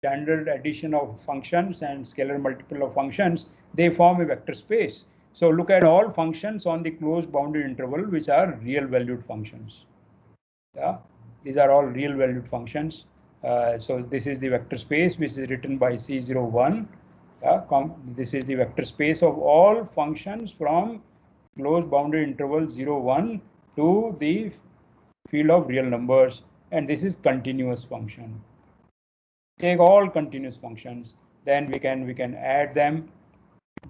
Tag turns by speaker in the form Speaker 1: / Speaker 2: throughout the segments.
Speaker 1: standard addition of functions and scalar multiple of functions, they form a vector space. So look at all functions on the closed bounded interval, which are real valued functions. Yeah, these are all real valued functions. So this is the vector space which is written by C01. Yeah, this is the vector space of all functions from closed bounded interval 0, 1 to the field of real numbers, and this is continuous function. Take all continuous functions, then we can add them.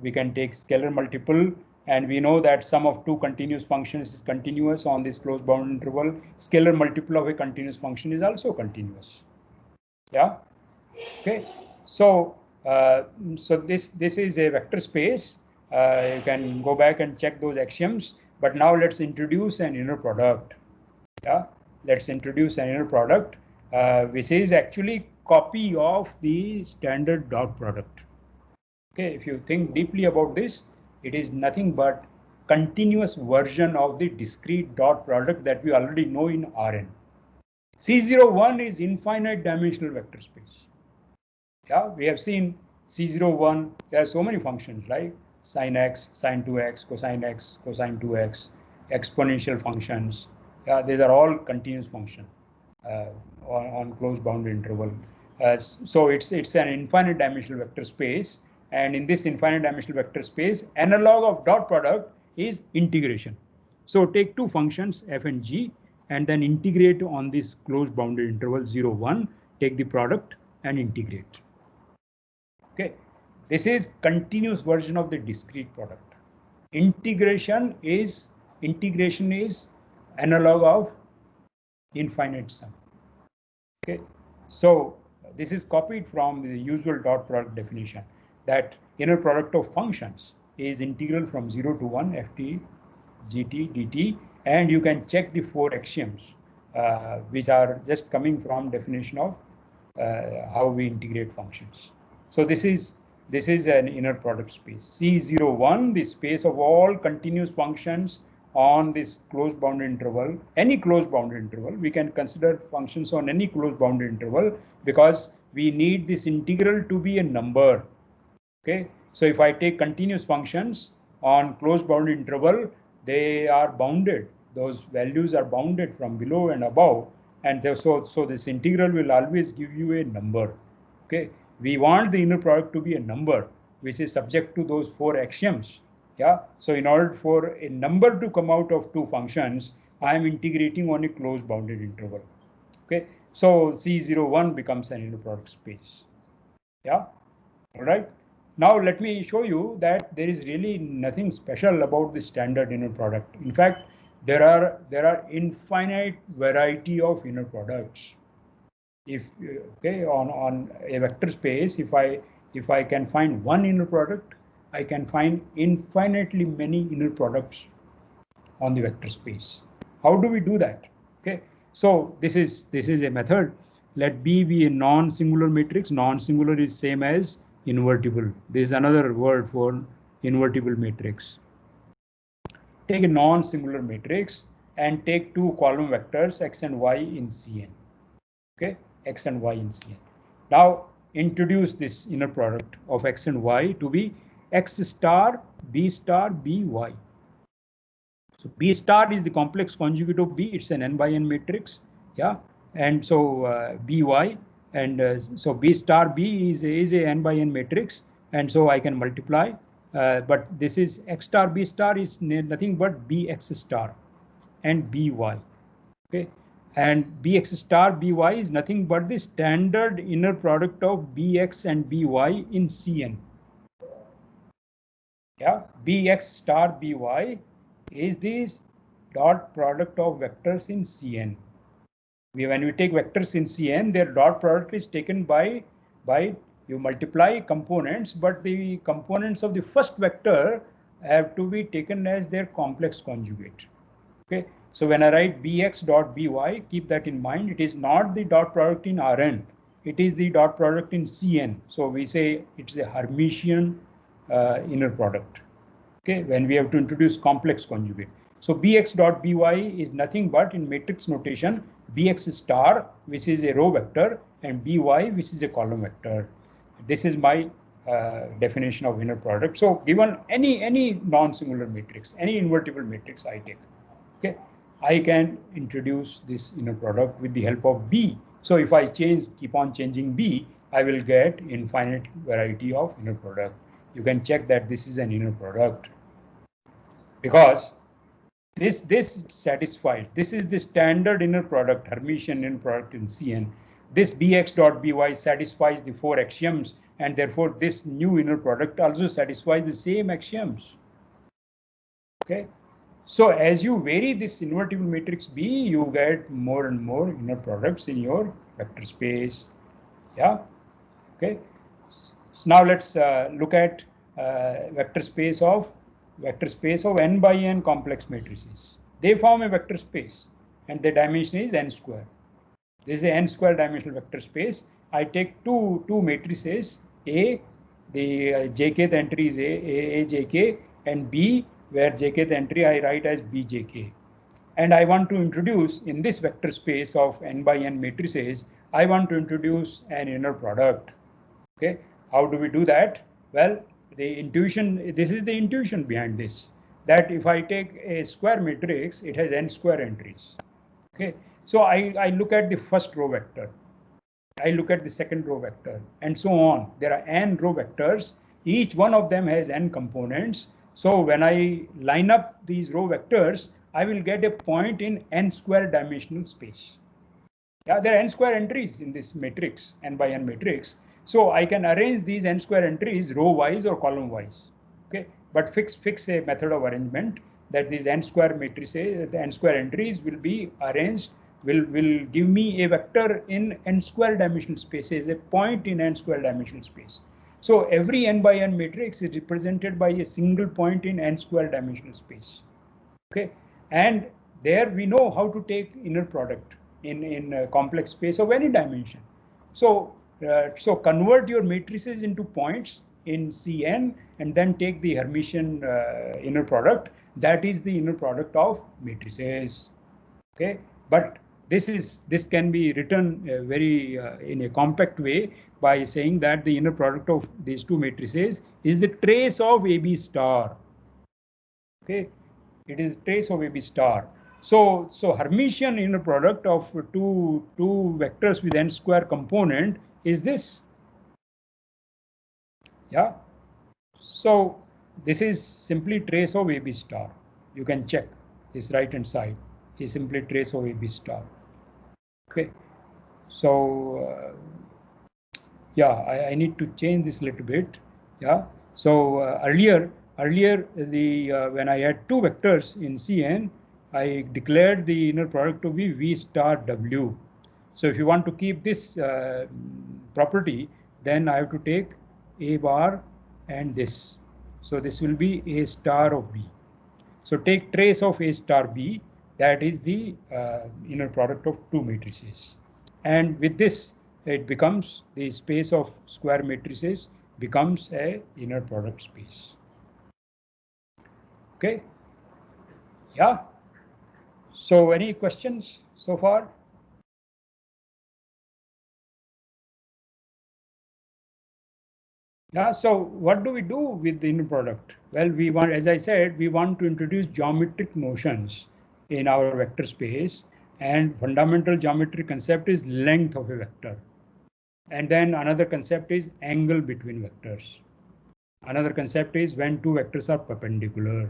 Speaker 1: We can take scalar multiple, and we know that sum of two continuous functions is continuous on this closed bounded interval. Scalar multiple of a continuous function is also continuous. Yeah. Okay. So this is a vector space. You can go back and check those axioms. But now let's introduce an inner product. Yeah. Let's introduce an inner product, which is actually copy of the standard dot product. Okay, if you think deeply about this, it is nothing but continuous version of the discrete dot product that we already know in Rn. C01 is infinite dimensional vector space. Yeah, we have seen C01, there are so many functions like sine x, sine 2x, cosine 2x, exponential functions. Yeah, these are all continuous functions on closed bounded interval. So it's an infinite dimensional vector space. And in this infinite dimensional vector space, analog of dot product is integration. So take two functions f and g and then integrate on this closed bounded interval 0, 1, take the product and integrate. Okay, this is continuous version of the discrete product. Integration is analog of infinite sum. Okay, so this is copied from the usual dot product definition, that inner product of functions is integral from 0 to 1 ft gt dt, and you can check the four axioms which are just coming from definition of how we integrate functions. So this is an inner product space. C01, the space of all continuous functions on this closed bounded interval, any closed bounded interval. We can consider functions on any closed bounded interval because we need this integral to be a number. Okay, so if I take continuous functions on closed bounded interval, they are bounded. Those values are bounded from below and above, and so this integral will always give you a number. Okay, we want the inner product to be a number which is subject to those four axioms. Yeah, so in order for a number to come out of two functions, I am integrating on a closed bounded interval. Okay, so C01 becomes an inner product space. Yeah, all right. Now let me show you that there is really nothing special about the standard inner product. In fact, there are infinite variety of inner products. If okay, on a vector space, if I can find one inner product, I can find infinitely many inner products on the vector space. How do we do that? Okay, so this is a method. Let B be a non-singular matrix. Non-singular is same as invertible. This is another word for invertible matrix. Take a non-singular matrix and take two column vectors x and y in Cn. Okay, x and y in Cn. Now introduce this inner product of x and y to be x star b star by. So B star is the complex conjugate of B. It's an n by n matrix. Yeah, and so By, and so B star B is a n by n matrix, and so I can multiply. But this is x star B star is nothing but Bx star and By. Okay, and Bx star By is nothing but the standard inner product of Bx and By in Cn. Yeah, Bx star By is this dot product of vectors in Cn. When we take vectors in Cn, their dot product is taken by you multiply components, but the components of the first vector have to be taken as their complex conjugate. Okay, so when I write Bx dot By, keep that in mind. It is not the dot product in Rn. It is the dot product in Cn. So we say it's a Hermitian inner product. Okay, when we have to introduce complex conjugate. So bx dot by is nothing but in matrix notation bx star, which is a row vector, and by, which is a column vector. This is my definition of inner product. So given any non-singular matrix, any invertible matrix I take, okay, I can introduce this inner product with the help of B. So if I keep on changing B, I will get infinite variety of inner product. You can check that this is an inner product because this satisfied. This is the standard inner product, Hermitian inner product in CN. This bx dot by satisfies the 4 axioms, and therefore this new inner product also satisfies the same axioms. Okay. So as you vary this invertible matrix B, you get more and more inner products in your vector space. Yeah. Okay. So now let's look at vector space of n by n complex matrices. They form a vector space, and the dimension is n square. This is an n square dimensional vector space. I take two matrices A, the jkth entry is A jk, and B, where jkth entry I write as bjk. And I want to introduce in this vector space of n by n matrices, I want to introduce an inner product. Okay, how do we do that? Well, this is the intuition behind this, that if I take a square matrix, it has n square entries. Okay, so I look at the first row vector, I look at the second row vector, and so on. There are n row vectors. Each one of them has n components. So when I line up these row vectors, I will get a point in n square dimensional space. Yeah, there are n square entries in this matrix, n by n matrix. So I can arrange these n square entries row wise or column wise. Okay, but fix a method of arrangement that these n square matrices, the n square entries will be arranged, will give me a vector in n square dimensional spaces, a point in n square dimensional space. So every n by n matrix is represented by a single point in n square dimensional space. Okay, and there we know how to take inner product in a complex space of any dimension. So convert your matrices into points in Cn and then take the Hermitian inner product. That is the inner product of matrices. Okay, but this can be written very in a compact way by saying that the inner product of these two matrices is the trace of AB star. Okay, it is trace of AB star. So Hermitian inner product of two vectors with n square component is this. Yeah. So this is simply trace of AB star. You can check this right hand side is simply trace of AB star. Okay. So yeah, I need to change this a little bit. Yeah. So earlier when I had two vectors in Cn, I declared the inner product to be V star W. So if you want to keep this property, then I have to take A bar and this. So this will be A star of B. So take trace of A star B, that is the inner product of two matrices. And with this, it becomes the space of square matrices becomes a inner product space. Okay. Yeah. So any questions so far? Yeah, so what do we do with the inner product? Well, we want, as I said, we want to introduce geometric notions in our vector space, and fundamental geometric concept is length of a vector. And then another concept is angle between vectors. Another concept is when two vectors are perpendicular.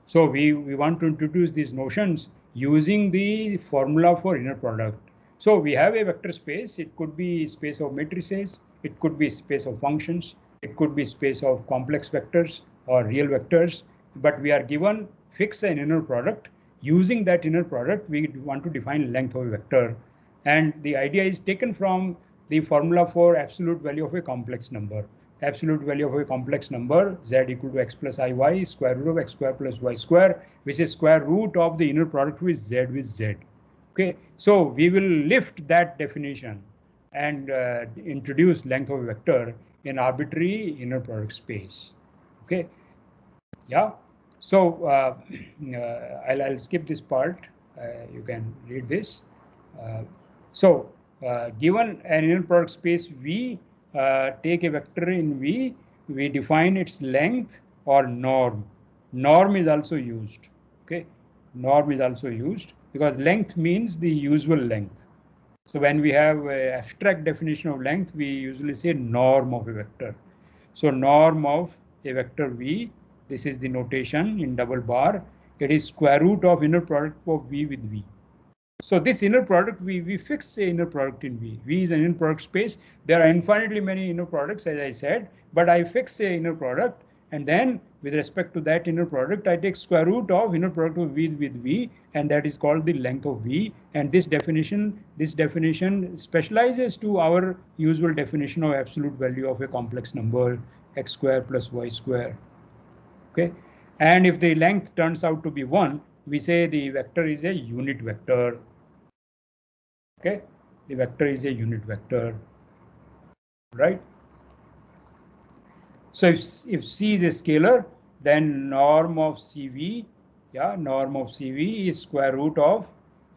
Speaker 1: So we want to introduce these notions using the formula for inner product. So we have a vector space. It could be space of matrices. It could be space of functions. It could be space of complex vectors or real vectors. But we are given fix an inner product. Using that inner product, we want to define length of a vector. And the idea is taken from the formula for absolute value of a complex number. Absolute value of a complex number, z equal to x plus iy, square root of x square plus y square, which is square root of the inner product with z. Okay, so we will lift that definition and introduce length of a vector in arbitrary inner product space. Okay, yeah. So I'll skip this part. You can read this. Given an inner product space V, take a vector in V, we define its length or norm. Norm is also used. Okay, norm is also used because length means the usual length. So when we have an abstract definition of length, we usually say norm of a vector. So norm of a vector V, this is the notation in double bar. It is square root of inner product of V with V. So this inner product, we fix a inner product in V. V is an inner product space. There are infinitely many inner products, as I said, but I fix a inner product, and then with respect to that inner product, I take square root of inner product of V with V, and that is called the length of V. And this definition specializes to our usual definition of absolute value of a complex number, x square plus y square. Okay, and if the length turns out to be 1, we say the vector is a unit vector. Okay, the vector is a unit vector, right? So if C is a scalar, then norm of CV, yeah, norm of CV is square root of,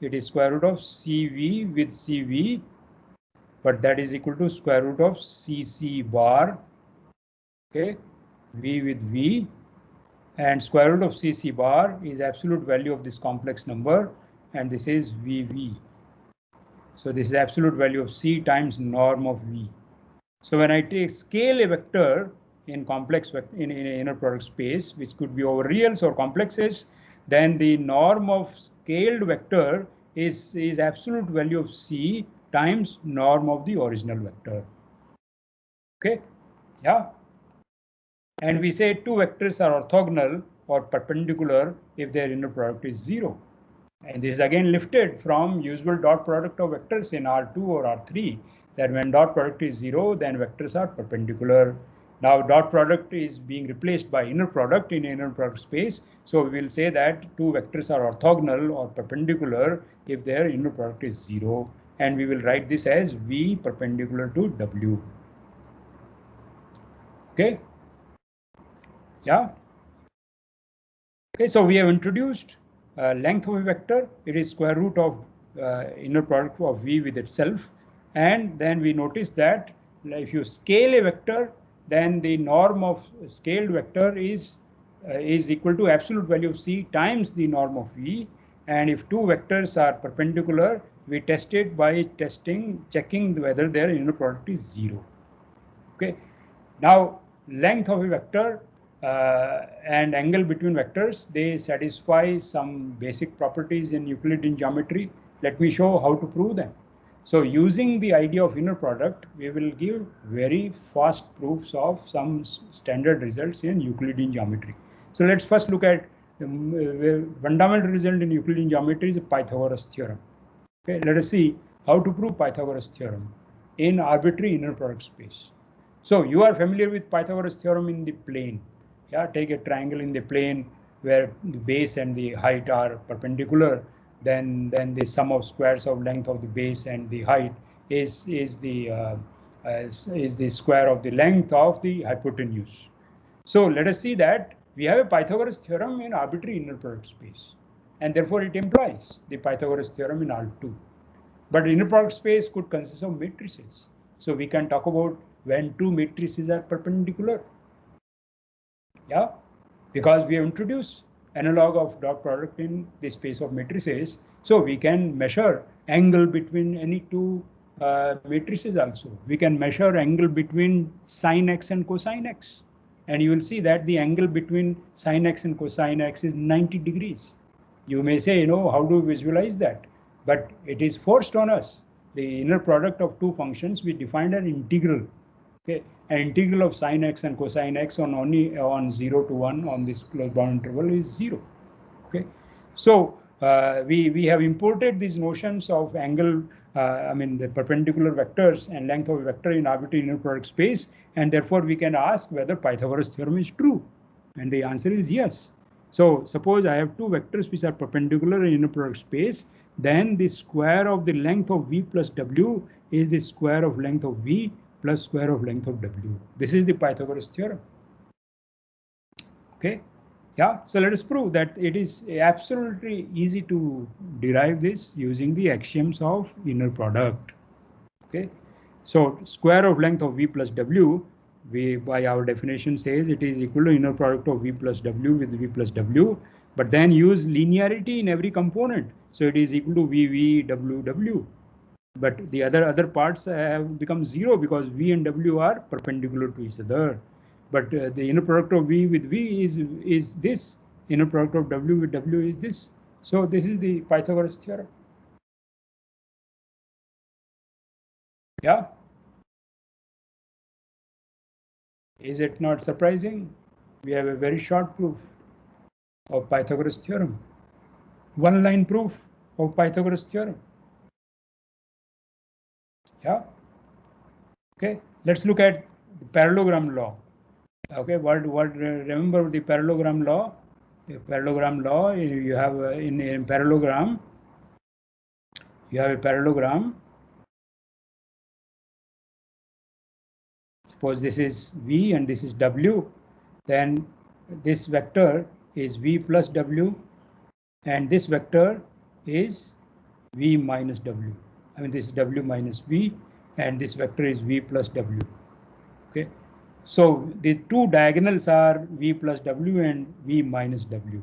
Speaker 1: it is square root of CV with CV, but that is equal to square root of CC bar, okay, V with V, and square root of CC bar is absolute value of this complex number, and this is VV. So this is absolute value of C times norm of V. So when I scale a vector in complex in an inner product space, which could be over reals or complexes, then the norm of scaled vector is absolute value of C times norm of the original vector. Okay, yeah. And we say two vectors are orthogonal or perpendicular if their inner product is 0. And this is again lifted from usual dot product of vectors in R2 or R3, that when dot product is 0, then vectors are perpendicular. Now dot product is being replaced by inner product in inner product space. So we will say that two vectors are orthogonal or perpendicular if their inner product is 0. And we will write this as V perpendicular to W. Okay. Yeah. Okay, so we have introduced length of a vector. It is square root of inner product of V with itself. And then we notice that if you scale a vector, then the norm of scaled vector is equal to absolute value of C times the norm of V. And if two vectors are perpendicular, we test it by checking whether their inner product is 0. Okay. Now, length of a vector and angle between vectors, they satisfy some basic properties in Euclidean geometry. Let me show how to prove them. So using the idea of inner product, we will give very fast proofs of some standard results in Euclidean geometry. So let's first look at the fundamental result in Euclidean geometry is Pythagoras theorem. Okay, let us see how to prove Pythagoras theorem in arbitrary inner product space. So you are familiar with Pythagoras theorem in the plane. Yeah, take a triangle in the plane where the base and the height are perpendicular. Then the sum of squares of length of the base and the height is the square of the length of the hypotenuse. So let us see that we have a Pythagoras theorem in arbitrary inner product space, and therefore it implies the Pythagoras theorem in R2. But inner product space could consist of matrices. So we can talk about when two matrices are perpendicular. Yeah, because we have introduced analog of dot product in the space of matrices. So we can measure angle between any two matrices also. We can measure angle between sine x and cosine x. And you will see that the angle between sine x and cosine x is 90 degrees. You may say, how do we visualize that? But it is forced on us. The inner product of two functions, we defined an integral. Okay, an integral of sine x and cosine x on only on 0 to 1 on this closed bound interval is 0. Okay, so we have imported these notions of angle, the perpendicular vectors and length of a vector in arbitrary inner product space, and therefore we can ask whether Pythagoras theorem is true, and the answer is yes. So suppose I have two vectors which are perpendicular in inner product space, then the square of the length of V plus W is the square of length of V plus square of length of W. This is the Pythagoras theorem. Okay, Yeah, so let us prove that it is absolutely easy to derive this using the axioms of inner product. Okay, so square of length of v plus w, we by our definition says it is equal to inner product of v plus w with v plus w, but then use linearity in every component. So it is equal to v w w. But the other parts have become zero because v and w are perpendicular to each other. But the inner product of v with v is this. Inner product of w with w is this. So this is the Pythagoras theorem. Yeah. Is it not surprising? We have a very short proof of Pythagoras theorem. One line proof of Pythagoras theorem. Yeah. Okay. Let's look at the parallelogram law. Okay. What remember the parallelogram law? The parallelogram law. You have in parallelogram. You have a parallelogram. Suppose this is v and this is w. Then this vector is v plus w, and this vector is v minus w. I mean, this is w minus v, and this vector is v plus w. Okay, so the two diagonals are v plus w and v minus w.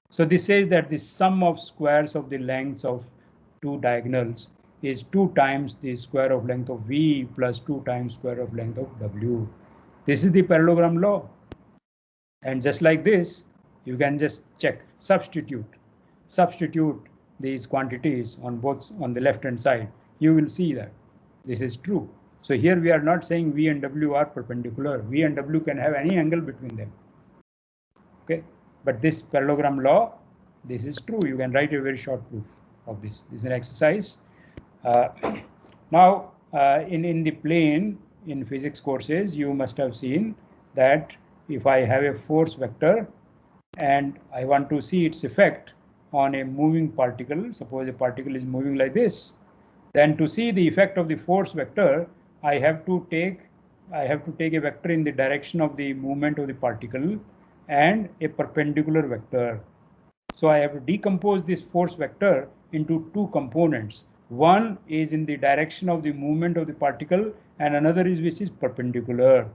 Speaker 1: So this says that the sum of squares of the lengths of two diagonals is 2 times the square of length of v plus 2 times square of length of w. This is the parallelogram law. And just like this, you can just check, substitute these quantities on the left hand side. You will see that this is true. So here we are not saying v and w are perpendicular. V and w can have any angle between them. Okay, but this parallelogram law, this is true. You can write a very short proof of this. This is an exercise. Now, in the plane in physics courses, you must have seen that if I have a force vector and I want to see its effect on a moving particle, suppose a particle is moving like this, then to see the effect of the force vector, I have to take a vector in the direction of the movement of the particle and a perpendicular vector. So I have to decompose this force vector into two components. One is in the direction of the movement of the particle, and another is which is perpendicular.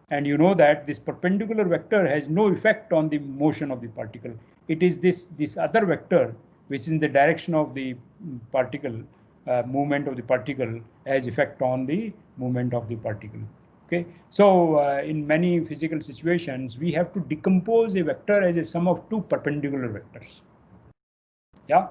Speaker 1: And you know that this perpendicular vector has no effect on the motion of the particle. It is this other vector which is in the direction of the particle, movement of the particle, has effect on the movement of the particle. Okay, so in many physical situations, we have to decompose a vector as a sum of two perpendicular vectors. Yeah,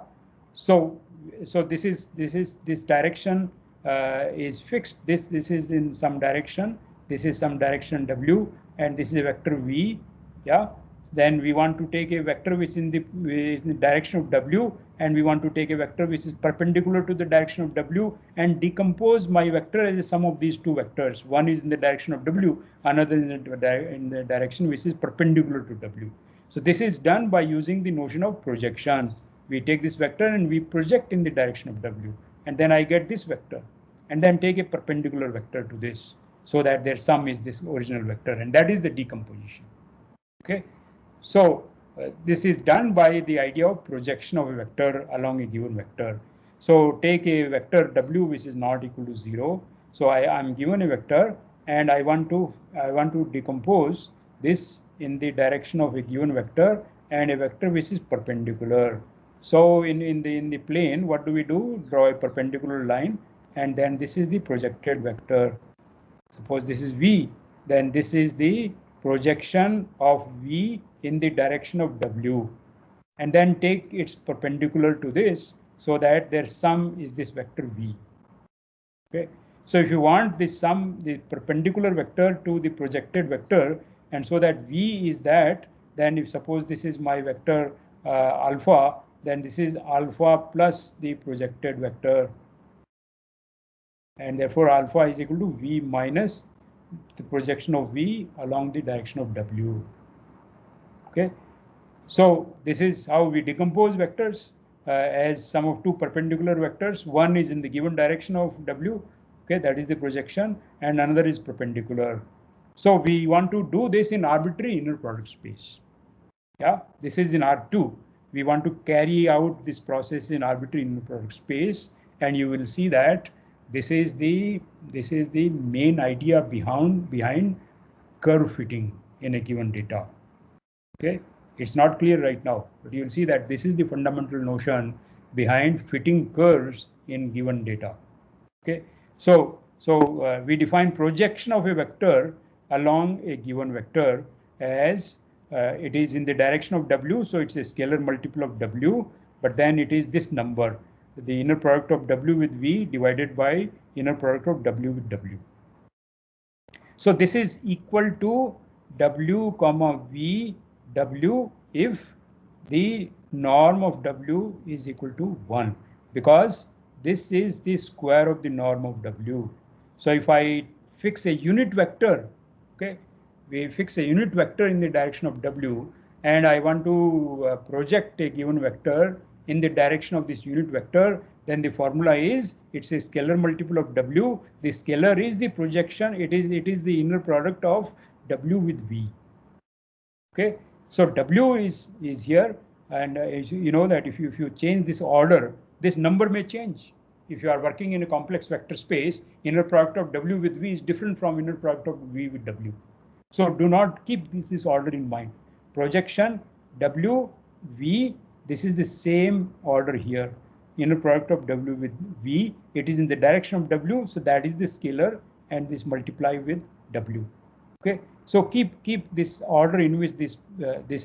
Speaker 1: so this direction is fixed. This is in some direction. This is some direction w, and this is a vector v. Yeah. Then we want to take a vector which is in the direction of w, and we want to take a vector which is perpendicular to the direction of w, and decompose my vector as a sum of these two vectors. One is in the direction of w, another is in the direction which is perpendicular to w. So this is done by using the notion of projection. We take this vector and we project in the direction of w, and then I get this vector, and then take a perpendicular vector to this, so that their sum is this original vector, and that is the decomposition. Okay, so this is done by the idea of projection of a vector along a given vector. So take a vector w which is not equal to 0. So I am given a vector, and I want to decompose this in the direction of a given vector and a vector which is perpendicular. So in the plane, what do we do? Draw a perpendicular line, and then this is the projected vector. Suppose this is v, then this is the projection of v in the direction of w, and then take its perpendicular to this, so that their sum is this vector v. Okay, so if you want the sum, the perpendicular vector to the projected vector, and so that v is that, then if suppose this is my vector alpha, then this is alpha plus the projected vector, and therefore alpha is equal to v minus the projection of v along the direction of w. Okay, so this is how we decompose vectors as sum of two perpendicular vectors. One is in the given direction of w, okay, that is the projection, and another is perpendicular. So we want to do this in arbitrary inner product space. Yeah, this is in R2. We want to carry out this process in arbitrary inner product space, and you will see that this is the main idea behind curve fitting in a given data. Okay, it's not clear right now, but you'll see that this is the fundamental notion behind fitting curves in given data. Okay, so we define projection of a vector along a given vector as it is in the direction of W, so it's a scalar multiple of W, but then it is this number, the inner product of W with V divided by inner product of W with W. So this is equal to W comma V W if the norm of W is equal to 1, because this is the square of the norm of W. So if I fix a unit vector, okay, we fix a unit vector in the direction of W, and I want to project a given vector in the direction of this unit vector, then the formula is it's a scalar multiple of W. The scalar is the projection. It is the inner product of W with V. Okay, so W is here, and you know that if you change this order, this number may change. If you are working in a complex vector space, inner product of W with V is different from inner product of V with W. So do not keep this order in mind. Projection W V, this is the same order here. Inner product of W with V, it is in the direction of W, so that is the scalar, and this multiply with W. Okay, so keep this order in which this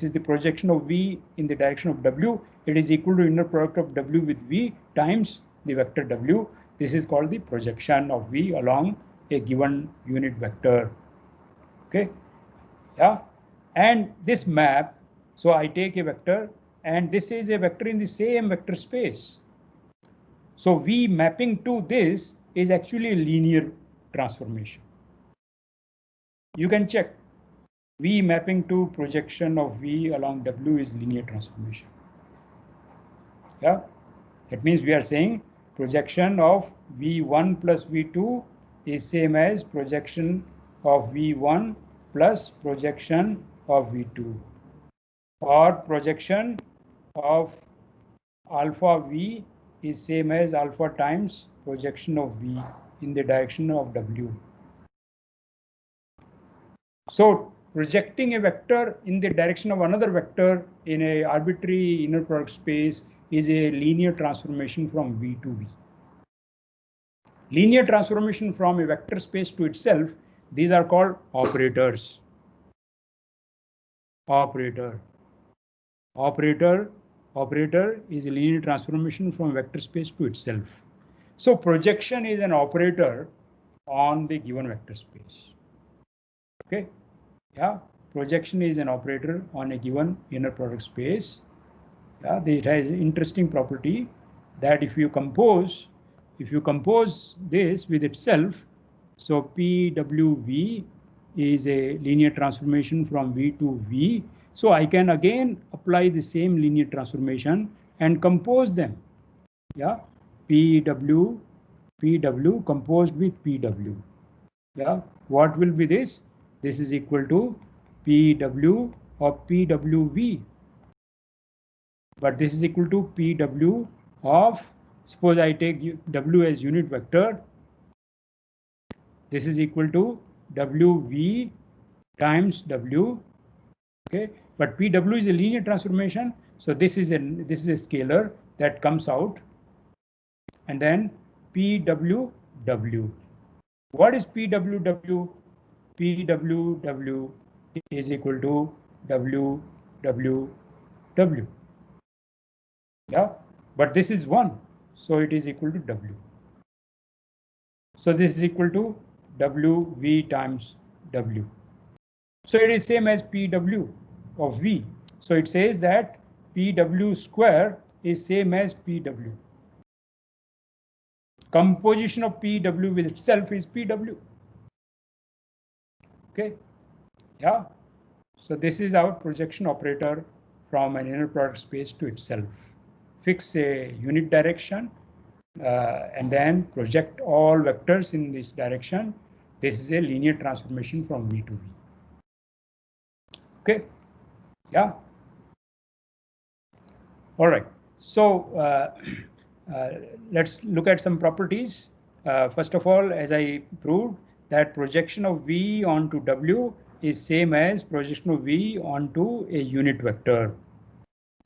Speaker 1: is the projection of V in the direction of W. It is equal to inner product of W with V times the vector W. This is called the projection of V along a given unit vector. Okay, yeah, and this map, so I take a vector, and this is a vector in the same vector space. So V mapping to this is actually a linear transformation. You can check. V mapping to projection of V along W is linear transformation. Yeah, that means we are saying projection of V1 plus V2 is same as projection of V1 plus projection of V2, or projection of alpha V is same as alpha times projection of V in the direction of W. So projecting a vector in the direction of another vector in a arbitrary inner product space is a linear transformation from V to V. Linear transformation from a vector space to itself, these are called operators. Operator is a linear transformation from vector space to itself. So projection is an operator on the given vector space. Okay, yeah, projection is an operator on a given inner product space. Yeah, it has an interesting property that if you compose this with itself, so PWV is a linear transformation from V to V. So I can again apply the same linear transformation and compose them. Yeah, PW composed with PW. Yeah, what will be this? This is equal to PW of PWV. But this is equal to PW of, suppose I take W as unit vector. This is equal to WV times W. Okay, but PW is a linear transformation, so this is a scalar that comes out, and then PWW. What is PWW? PWW is equal to WWW. Yeah, but this is 1, so it is equal to W. So this is equal to WV times W. So it is same as PW of V. So it says that PW square is same as PW. Composition of PW with itself is PW. Okay, yeah. So this is our projection operator from an inner product space to itself. Fix a unit direction and then project all vectors in this direction. This is a linear transformation from V to V. Okay, yeah. All right. So let's look at some properties. First of all, as I proved, that projection of V onto W is same as projection of V onto a unit vector.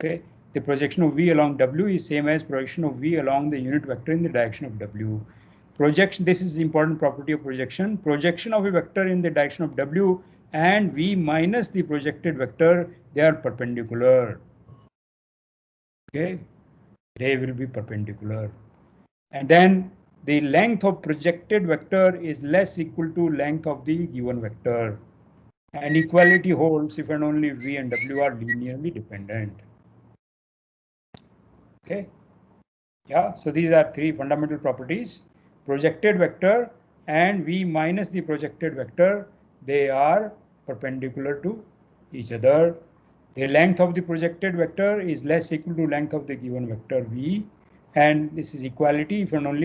Speaker 1: Okay, the projection of V along W is same as projection of V along the unit vector in the direction of W. Projection, this is the important property of projection. Projection of a vector in the direction of W and V minus the projected vector, they are perpendicular. Okay, they will be perpendicular. And then the length of projected vector is less equal to length of the given vector. And equality holds if and only V and W are linearly dependent. Okay. Yeah, so these are three fundamental properties. Projected vector and V minus the projected vector, they are perpendicular to each other. The length of the projected vector is less equal to length of the given vector V, and this is equality if and only